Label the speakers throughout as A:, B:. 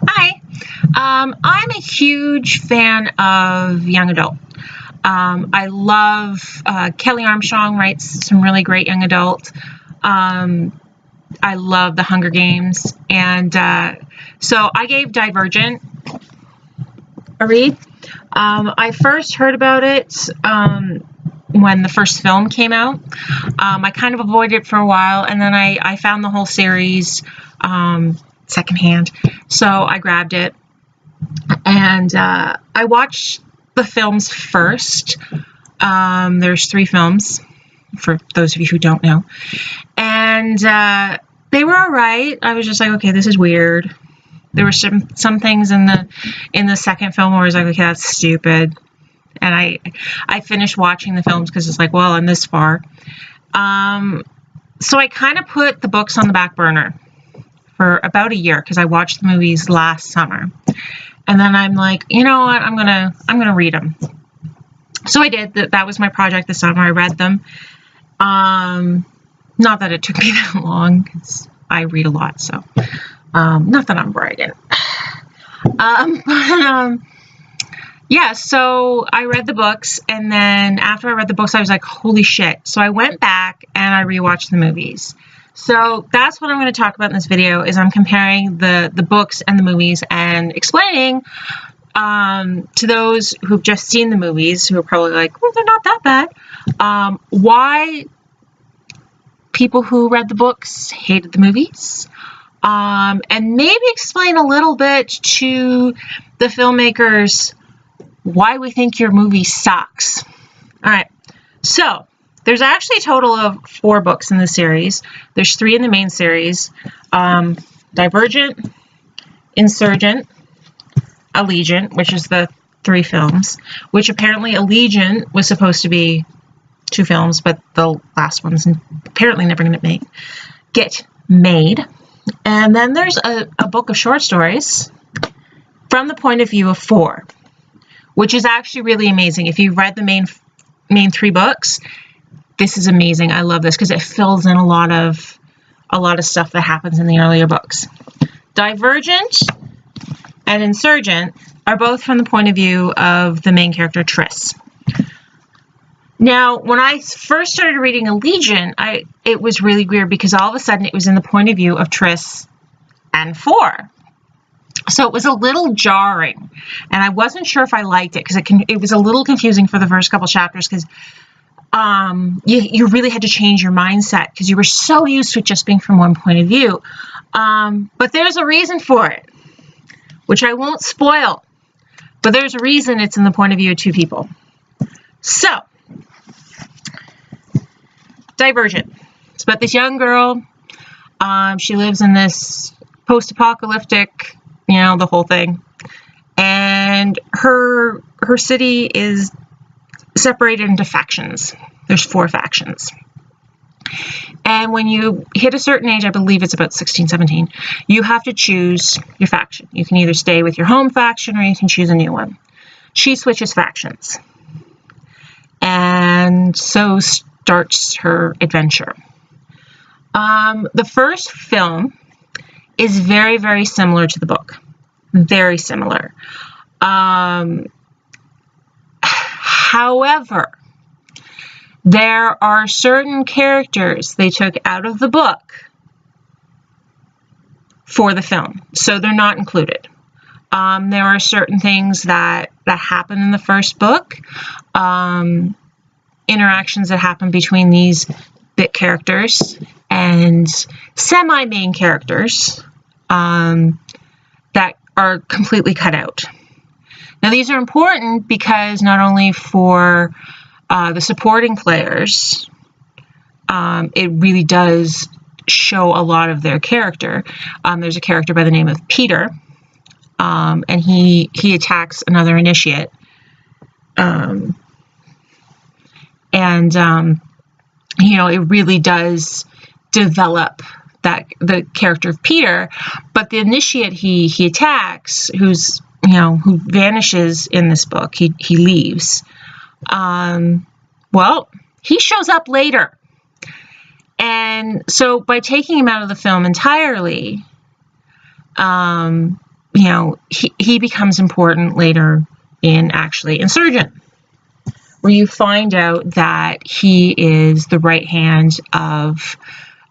A: Hi. I'm a huge fan of young adult. I love Kelly Armstrong writes some really great young adult. I love The Hunger Games, and so I gave Divergent a read. I first heard about it when the first film came out. I kind of avoided it for a while, and then I found the whole series secondhand, so I grabbed it. And I watched the films first. There's 3 films, for those of you who don't know. And they were all right. I was just like, okay, this is weird. There were some things in the second film where I was like, okay, that's stupid. And I finished watching the films because it's like, well, I'm this far. So I kind of put the books on the back burner for about a year because I watched the movies last summer. And then I'm like, you know what? I'm gonna read them. So I did. That was my project this summer. I read them. Not that it took me that long, because I read a lot. So not that I'm bragging. Yeah. So I read the books, and then after I read the books, I was like, holy shit! So I went back and I rewatched the movies. So that's what I'm going to talk about in this video, is I'm comparing the books and the movies and explaining to those who've just seen the movies, who are probably like, well, they're not that bad, why people who read the books hated the movies, and maybe explain a little bit to the filmmakers why we think your movie sucks. All right, so there's actually a total of 4 books in the series. There's 3 in the main series. Divergent, Insurgent, Allegiant, which is the 3 films, which apparently Allegiant was supposed to be 2 films, but the last one's apparently never going to get made. And then there's a book of short stories from the point of view of 4, which is actually really amazing. If you've read the main 3 books, this is amazing. I love this because it fills in a lot of stuff that happens in the earlier books. Divergent and Insurgent are both from the point of view of the main character, Triss. Now, when I first started reading Allegiant, it was really weird because all of a sudden it was in the point of view of Triss and 4. So it was a little jarring, and I wasn't sure if I liked it because it was a little confusing for the first couple chapters, because you really had to change your mindset because you were so used to it just being from one point of view. But there's a reason for it, which I won't spoil, but there's a reason it's in the point of view of 2 people. So, Divergent. It's about this young girl. She lives in this post-apocalyptic, the whole thing. And her city is separated into factions. There's 4 factions. And when you hit a certain age, I believe it's about 16, 17, you have to choose your faction. You can either stay with your home faction or you can choose a new one. She switches factions. And so starts her adventure. The first film is very, very similar to the book. Very similar. However, there are certain characters they took out of the book for the film, so they're not included. There are certain things that happen in the first book, interactions that happen between these bit characters and semi-main characters that are completely cut out. Now, these are important because not only for the supporting players, it really does show a lot of their character. There's a character by the name of Peter, and he attacks another initiate. It really does develop the character of Peter, but the initiate he attacks, who vanishes in this book, he leaves. He shows up later. And so by taking him out of the film entirely, you know, he becomes important later in actually Insurgent, where you find out that he is the right hand of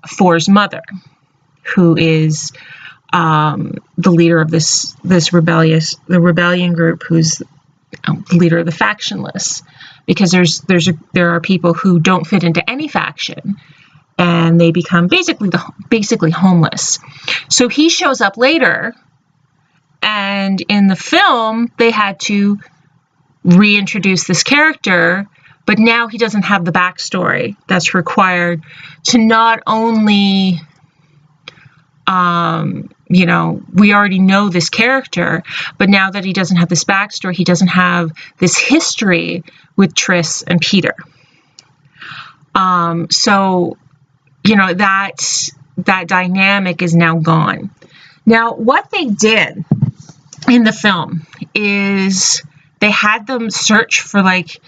A: Four's mother, who is the leader of this rebellion group, who's the leader of the factionless, because there are people who don't fit into any faction, and they become basically homeless. So he shows up later, and in the film they had to reintroduce this character, but now he doesn't have the backstory that's required to not only, you know, we already know this character, but now that he doesn't have this backstory, he doesn't have this history with Tris and Peter. So, you know, that dynamic is now gone. Now, what they did in the film is they had them search for, like,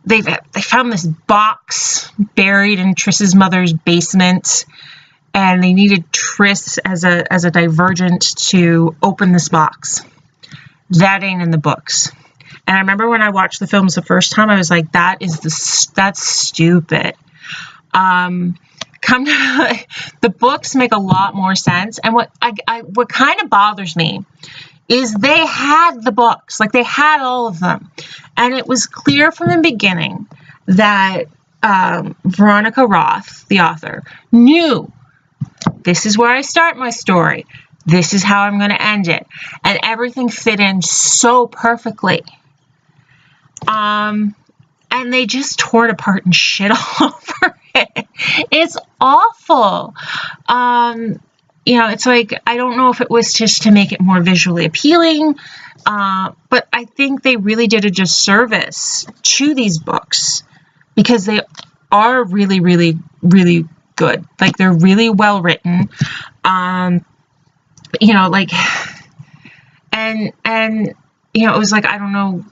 A: they found this box buried in Tris's mother's basement, and they needed Tris as a divergent to open this box. That ain't in the books. And I remember when I watched the films the first time, I was like, that's stupid. The books make a lot more sense. And what kind of bothers me is they had the books, like they had all of them. And it was clear from the beginning that Veronica Roth, the author, knew, this is where I start my story. This is how I'm going to end it. And everything fit in so perfectly. And they just tore it apart and shit all over it. It's awful. You know, it's like, I don't know if it was just to make it more visually appealing, but I think they really did a disservice to these books, because they are really, really, really good. Like, they're really well written. You know, like, and you know, it was like, I don't know.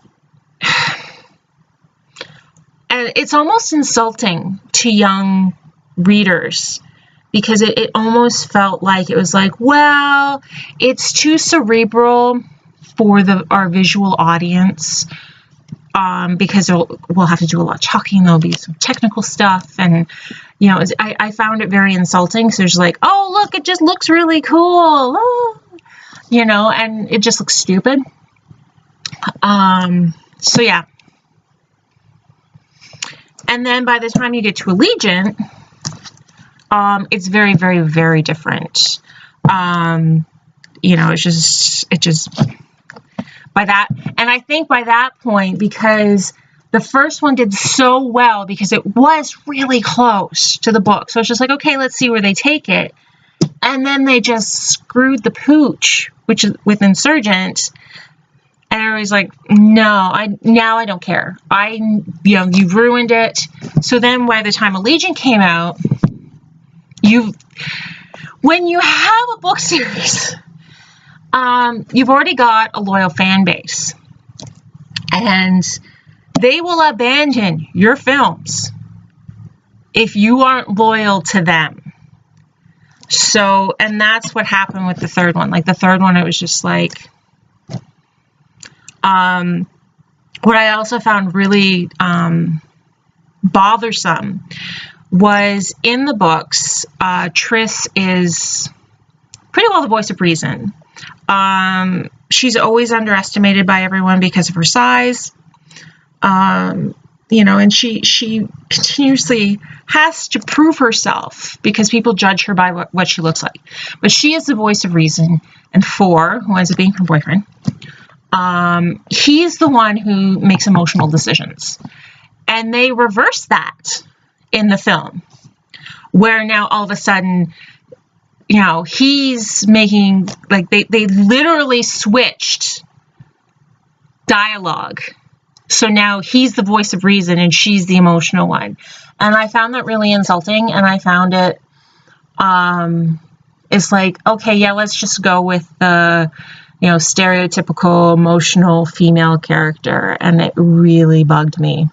A: And it's almost insulting to young readers, because it almost felt like it was like, well, it's too cerebral for our visual audience, because we'll have to do a lot of talking. There'll be some technical stuff, and you know, I found it very insulting. So there's like, oh, look, it just looks really cool, oh, you know, and it just looks stupid. So yeah. And then by the time you get to Allegiant, it's very, very, very different. You know, it just by that, and I think by that point, because the first one did so well, because it was really close to the book, so it's just like, okay, let's see where they take it. And then they just screwed the pooch, which is with Insurgent. And everybody's like, no, now I don't care. You know, you've ruined it. So then by the time Allegiant came out, when you have a book series, you've already got a loyal fan base. And they will abandon your films if you aren't loyal to them. So, and that's what happened with the third one. Like, the third one, it was just like, what I also found really bothersome was, in the books, Tris is pretty well the voice of reason. She's always underestimated by everyone because of her size. You know, and she continuously has to prove herself because people judge her by what she looks like. But she is the voice of reason, and Four, who ends up being her boyfriend, he's the one who makes emotional decisions. And they reverse that in the film, where now all of a sudden, you know, he's making, like, they literally switched dialogue. So now he's the voice of reason and she's the emotional one. And I found that really insulting, and I found it, it's like, okay, yeah, let's just go with the, you know, stereotypical emotional female character. And it really bugged me,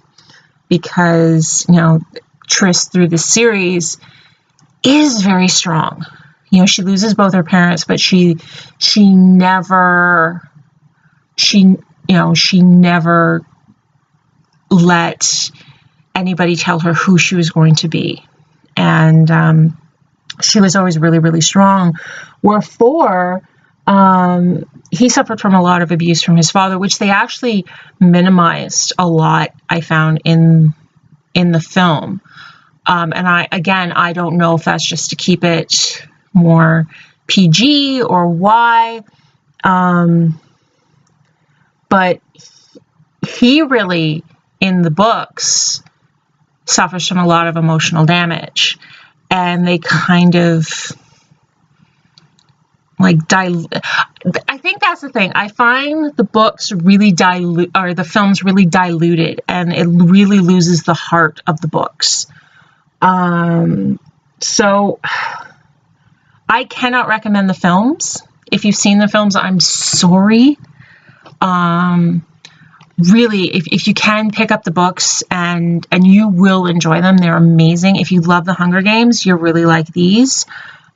A: because, you know, Tris through the series is very strong. you know, she loses both her parents, but she never let anybody tell her who she was going to be. And she was always really, really strong. Wherefore, he suffered from a lot of abuse from his father, which they actually minimized a lot, I found, in the film. And I don't know if that's just to keep it more PG or why. But he really, in the books, suffers from a lot of emotional damage. And they kind of like I think that's the thing. I find the books really or the films really diluted, and it really loses the heart of the books. So I cannot recommend the films. If you've seen the films, I'm sorry. Really, if you can, pick up the books, and you will enjoy them. They're amazing. If you love the Hunger Games, you'll really like these.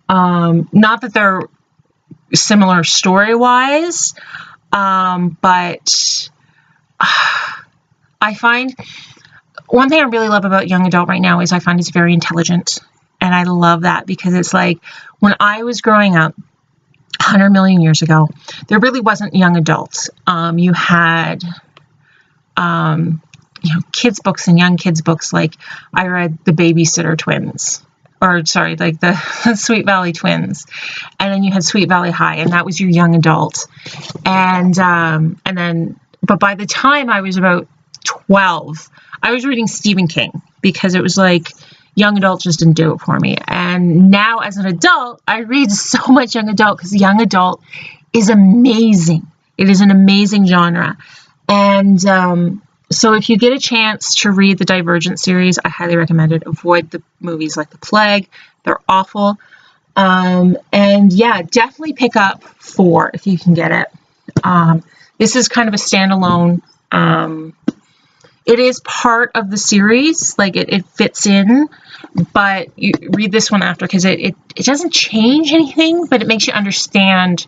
A: Not that they're similar story-wise, but I find one thing I really love about young adult right now is I find it's very intelligent, and I love that, because it's like when I was growing up 100 million years ago, there really wasn't young adults. You had kids books and young kids books. Like I read the Babysitter Twins, or sorry, like the Sweet Valley Twins, and then you had Sweet Valley High, and that was your young adult. And then, but by the time I was about 12, I was reading Stephen King, because it was like young adult just didn't do it for me. And now as an adult, I read so much young adult, because young adult is amazing. It is an amazing genre. And so if you get a chance to read the Divergent series, I highly recommend it. Avoid the movies like The Plague. They're awful. And yeah, definitely pick up 4 if you can get it. This is kind of a standalone. It is part of the series, like it fits in, but you read this one after, because it doesn't change anything, but it makes you understand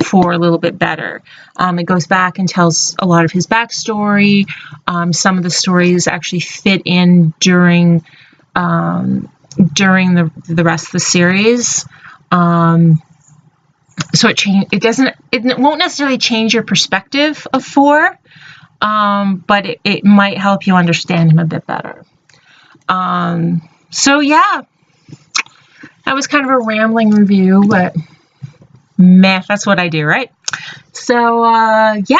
A: 4 a little bit better. It goes back and tells a lot of his backstory. Some of the stories actually fit in during the rest of the series. So it won't necessarily change your perspective of 4, but it might help you understand him a bit better. So yeah, that was kind of a rambling review, but meh, that's what I do, right? So yeah,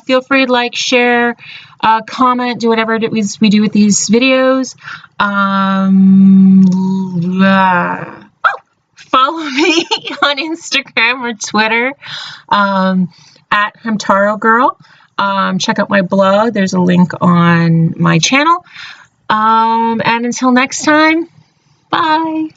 A: feel free to like, share, comment, do whatever it is we do with these videos. Follow me on Instagram or Twitter at Hamtaro Girl. Check out my blog. There's a link on my channel. And until next time, bye.